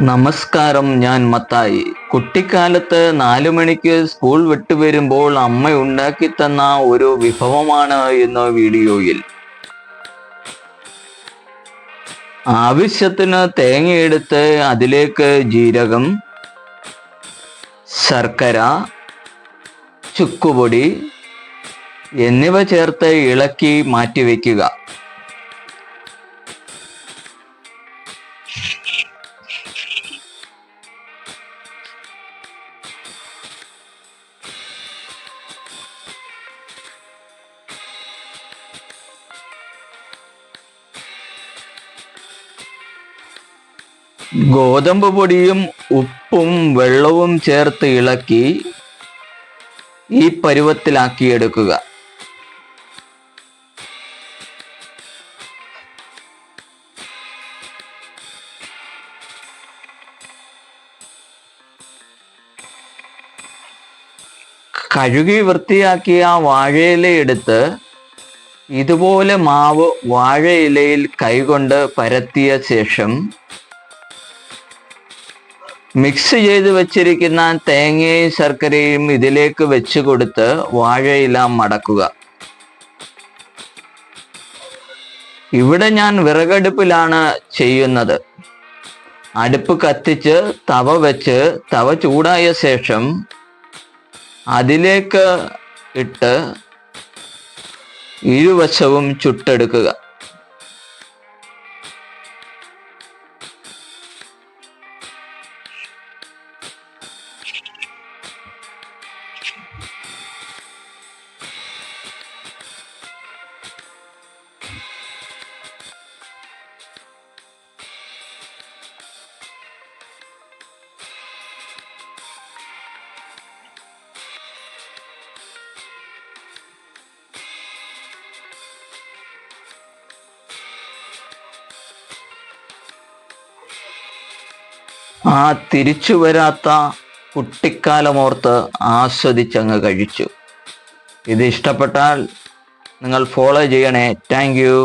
നമസ്കാരം, ഞാൻ മത്തായി. കുട്ടിക്കാലത്ത് 4 മണിക്ക് സ്കൂൾ വിട്ടു വരുമ്പോൾ അമ്മ ഉണ്ടാക്കി തന്ന ഒരു വിഭവമാണ് ഇന്ന് വീഡിയോയിൽ. ആവശ്യത്തിന് തേങ്ങയെടുത്ത് അതിലേക്ക് ജീരകം, ശർക്കര, ചുക്കുപൊടി എന്നിവ ചേർത്ത് ഇളക്കി മാറ്റിവെക്കുക. ഗോതമ്പ് പൊടിയും ഉപ്പും വെള്ളവും ചേർത്ത് ഇളക്കി ഈ പരുവത്തിലാക്കിയെടുക്കുക. കഴുകി വൃത്തിയാക്കിയ വാഴയില എടുത്ത് ഇതുപോലെ മാവ് വാഴയിലയിൽ കൈകൊണ്ട് പരത്തിയ ശേഷം മിക്സ് ചെയ്ത് വെച്ചിരിക്കുന്ന തേങ്ങയും ശർക്കരയും ഇതിലേക്ക് വെച്ച് കൊടുത്ത് വാഴയില മടക്കുക. ഇവിടെ ഞാൻ വിറകടുപ്പിലാണ് ചെയ്യുന്നത്. അടുപ്പ് കത്തിച്ച് തവ വെച്ച് തവ ചൂടായ ശേഷം അതിലേക്ക് ഇട്ട് ഇരുവശവും ചുട്ടെടുക്കുക. ആ തിരിച്ചു വരാത്ത കുട്ടിക്കാലമോർത്ത് ആസ്വദിച്ചങ്ങ് കഴിച്ചു. ഇത് ഇഷ്ടപ്പെട്ടാൽ നിങ്ങൾ ഫോളോ ചെയ്യണേ. Thank you.